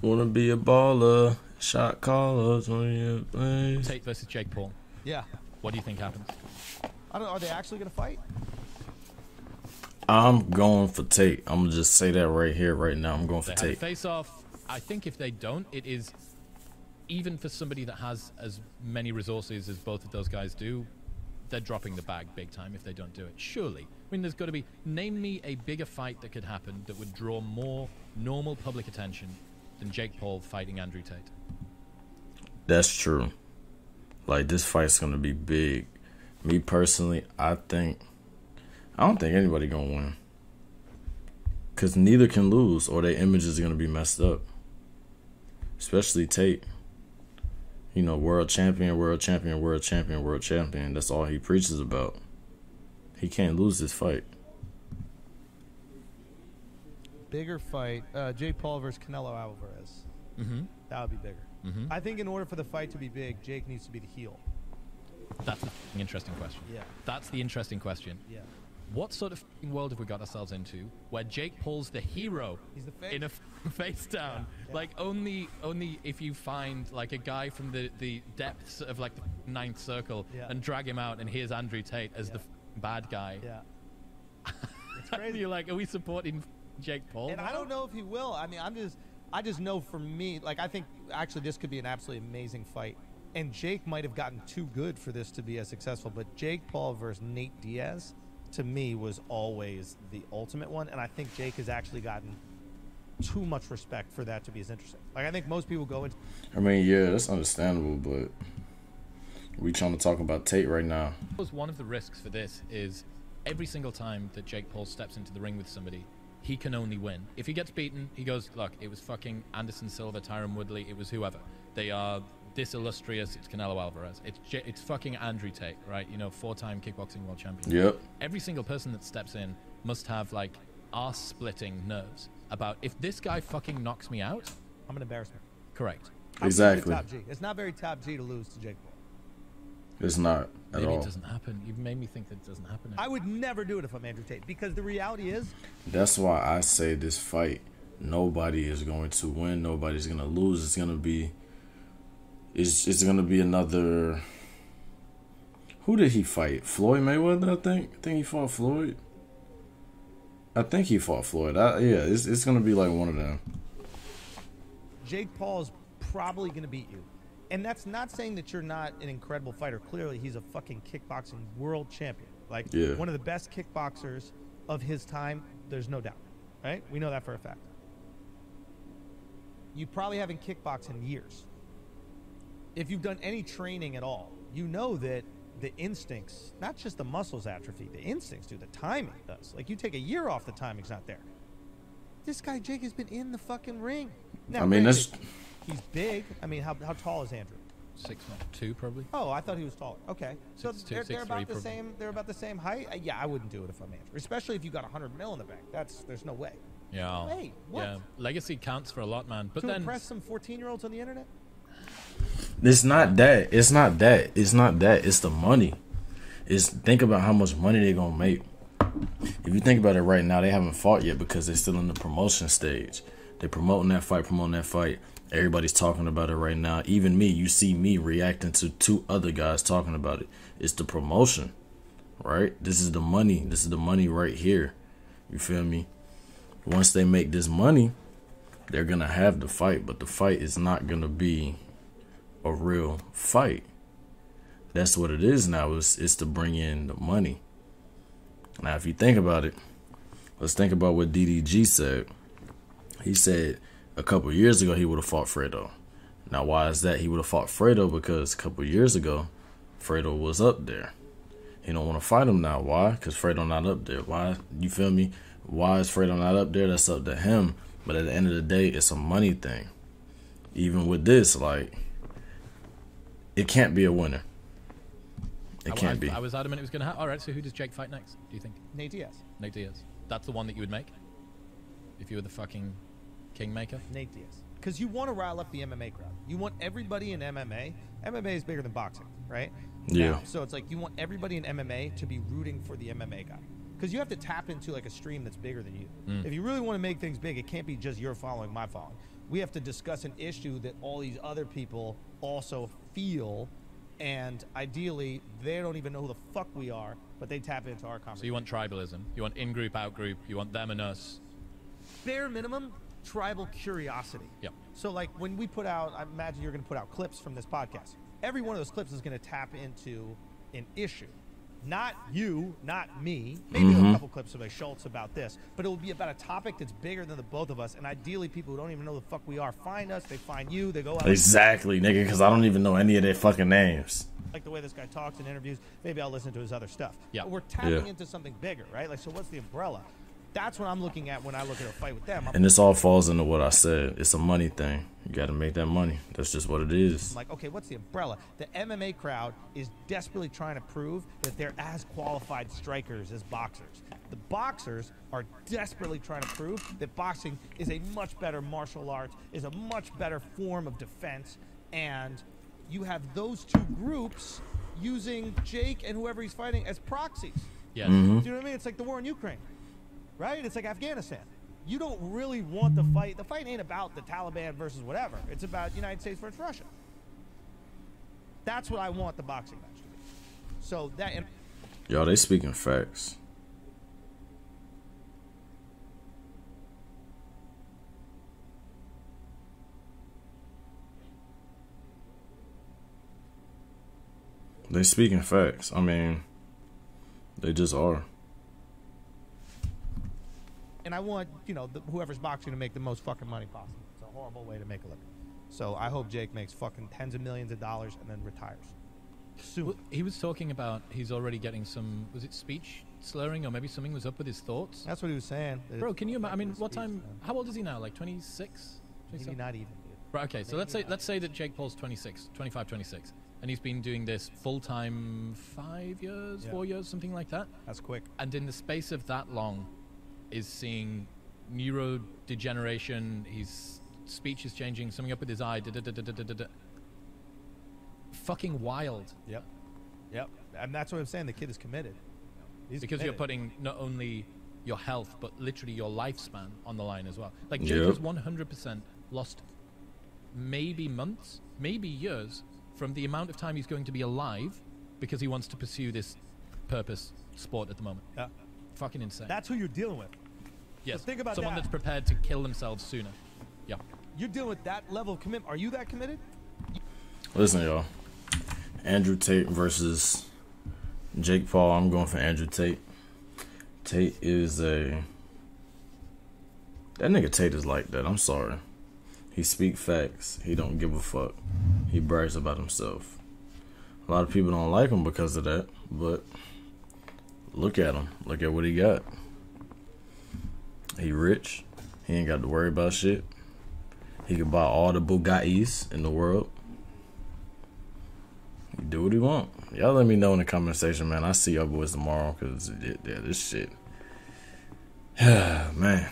Wanna be a baller, shot caller. Tate versus Jake Paul. Yeah. What do you think happens? I don't know. Are they actually going to fight? I'm going for Tate. I'm gonna just say that right here, right now. I'm going for They have a Tate. face-off. I think if they don't, it is, even for somebody that has as many resources as both of those guys do, they're dropping the bag big time if they don't do it. Surely. I mean, there's got to be... Name me a bigger fight that could happen that would draw more normal public attention than Jake Paul fighting Andrew Tate. That's true. Like, this fight's gonna be big. Me personally, I don't think anybody gonna win. Cause neither can lose, or their image is gonna be messed up. Especially Tate. You know, world champion, world champion, world champion, world champion. That's all he preaches about. He can't lose this fight. Bigger fight. Jake Paul versus Canelo Alvarez. Mm-hmm. That would be bigger. Mm-hmm. I think in order for the fight to be big, Jake needs to be the heel. That's the interesting question. Yeah. That's the interesting question. Yeah. What sort of world have we got ourselves into where Jake Paul's the hero He's the face. in a face down? Yeah. Like, only if you find, like, a guy from the depths of, like, the ninth circle and drag him out, and here's Andrew Tate as the bad guy. Yeah. It's crazy. You're like, are we supporting Jake Paul? And now? I don't know if he will. I mean, I just know for me, like, I think actually this could be an absolutely amazing fight. And Jake might have gotten too good for this to be as successful. But Jake Paul versus Nate Diaz, to me, was always the ultimate one. And I think Jake has actually gotten too much respect for that to be as interesting. Like, I think most people go into... I mean, yeah, that's understandable, but we trying to talk about Tate right now. One of the risks for this is every single time that Jake Paul steps into the ring with somebody, he can only win. If he gets beaten, he goes, look, it was fucking Anderson Silva, Tyron Woodley, it was whoever. They are this illustrious, it's Canelo Alvarez. It's fucking Andrew Tate, right? You know, 4-time kickboxing world champion. Yep. Every single person that steps in must have, like, arse-splitting nerves about, if this guy fucking knocks me out... I'm an embarrassment. Correct. Exactly. Top G. It's not very top G to lose to Jake Paul. It's not at Maybe all. it doesn't happen. You've made me think that it doesn't happen. I would never do it if I'm Andrew Tate, because the reality is... That's why I say this fight, nobody is going to win. Nobody's going to lose. It's going to be... It's going to be another... Who did he fight? Floyd Mayweather, I think? I think he fought Floyd. I think he fought Floyd. Yeah, it's going to be like one of them. Jake Paul is probably going to beat you. And that's not saying that you're not an incredible fighter. Clearly, he's a fucking kickboxing world champion. Like, one of the best kickboxers of his time, there's no doubt. Right? We know that for a fact. You probably haven't kickboxed in years. If you've done any training at all, you know that the instincts, not just the muscles atrophy, the instincts do, the timing does. Like, you take a year off, the timing's not there. This guy, Jake, has been in the fucking ring. Now, I mean, he's big. I mean, how tall is Andrew? 6'2", probably. Oh, I thought he was taller. Okay, so 6'2", they're about 6'3", the same. They're about the same height. Yeah, I wouldn't do it if I'm Andrew, especially if you got 100 mil in the bank. There's no way. Yeah. Hey, what? Yeah. Legacy counts for a lot, man. But to then impress some 14-year-olds on the internet. It's not that. It's not that. It's not that. It's the money. Think about how much money they're going to make. If you think about it right now, they haven't fought yet because they're still in the promotion stage. They're promoting that fight. Everybody's talking about it right now. Even me, you see me reacting to 2 other guys talking about it. It's the promotion, right? This is the money. This is the money right here. You feel me? Once they make this money, they're going to have the fight, but the fight is not going to be a real fight. That's what it is now. It's to bring in the money. Now, if you think about it, let's think about what DDG said. He said a couple years ago he would have fought Fredo. Now, why is that? He would have fought Fredo because a couple years ago, Fredo was up there. He don't want to fight him now. Why? Because Fredo not up there. Why? You feel me? Why is Fredo not up there? That's up to him. But at the end of the day, it's a money thing. Even with this, like, it can't be a winner. It can't be. I was adamant it was going to happen. All right, so who does Jake fight next, do you think? Nate Diaz. Nate Diaz. That's the one that you would make? If you were the fucking kingmaker? Nate Diaz. Because you want to rile up the MMA crowd. You want everybody in MMA. MMA is bigger than boxing, right? Yeah. Now, so it's like you want everybody in MMA to be rooting for the MMA guy. Because you have to tap into like a stream that's bigger than you. If you really want to make things big, it can't be just your following, my following. we have to discuss an issue that all these other people also feel, and ideally they don't even know who the fuck we are, but they tap into our conversation. So you want tribalism, you want in-group, out-group, you want them and us. Bare minimum, tribal curiosity. Yep. So like when we put out, I imagine you're going to put out clips from this podcast. Every one of those clips is going to tap into an issue. Not you, not me. Maybe a couple clips of Schultz about this, but it will be about a topic that's bigger than the both of us. And ideally, people who don't even know the fuck we are find us. They find you. They go out. Exactly, nigga, because I don't even know any of their fucking names. Like the way this guy talks in interviews. Maybe I'll listen to his other stuff. Yeah. But we're tapping into something bigger, right? Like, so what's the umbrella? That's what I'm looking at when I look at a fight with them. And this all falls into what I said. It's a money thing. You got to make that money. That's just what it is. I'm like, okay, what's the umbrella? The MMA crowd is desperately trying to prove that they're as qualified strikers as boxers. The boxers are desperately trying to prove that boxing is a much better martial art, is a much better form of defense, and you have those two groups using Jake and whoever he's fighting as proxies. Yes. Do you know what I mean? It's like the war in Ukraine. Right? It's like Afghanistan. You don't really want the fight. The fight ain't about the Taliban versus whatever. It's about United States versus Russia. That's what I want the boxing match to be. So that... Yo, they speaking facts. They speaking facts. I mean, they just are. And I want, whoever's boxing to make the most fucking money possible. It's a horrible way to make a living. So I hope Jake makes fucking tens of millions of dollars and then retires. Soon. Well, he was talking about he's already getting some, was it speech slurring, or maybe something was up with his thoughts? That's what he was saying. Bro, can you imagine? I mean, what time, how old is he now? Like 26? Maybe not even, dude. Right, okay, so let's say that Jake Paul's 26, 25, 26, and he's been doing this full-time 5 years, 4 years, something like that. That's quick. And in the space of that long, is seeing neurodegeneration, his speech is changing, something up with his eye, fucking wild. Yep. And that's what I'm saying, the kid is committed. He's because committed. you're putting not only your health, but literally your lifespan on the line as well. Like, Jake has 100% lost maybe months, maybe years from the amount of time he's going to be alive because he wants to pursue this purpose sport at the moment. Yeah. Fucking insane. That's who you're dealing with. Yes. So think about someone that. that's prepared to kill themselves sooner. Yeah. You're dealing with that level of commitment. Are you that committed? Listen, y'all. Andrew Tate versus Jake Paul. I'm going for Andrew Tate. Tate is a... That nigga Tate is like that. I'm sorry. He speak facts. He don't give a fuck. He brags about himself. A lot of people don't like him because of that, but look at him. Look at what he got. He rich. He ain't got to worry about shit. He can buy all the Bugattis in the world. He do what he want. Y'all let me know in the comment section, man. I see y'all boys tomorrow because, yeah, this shit. Man.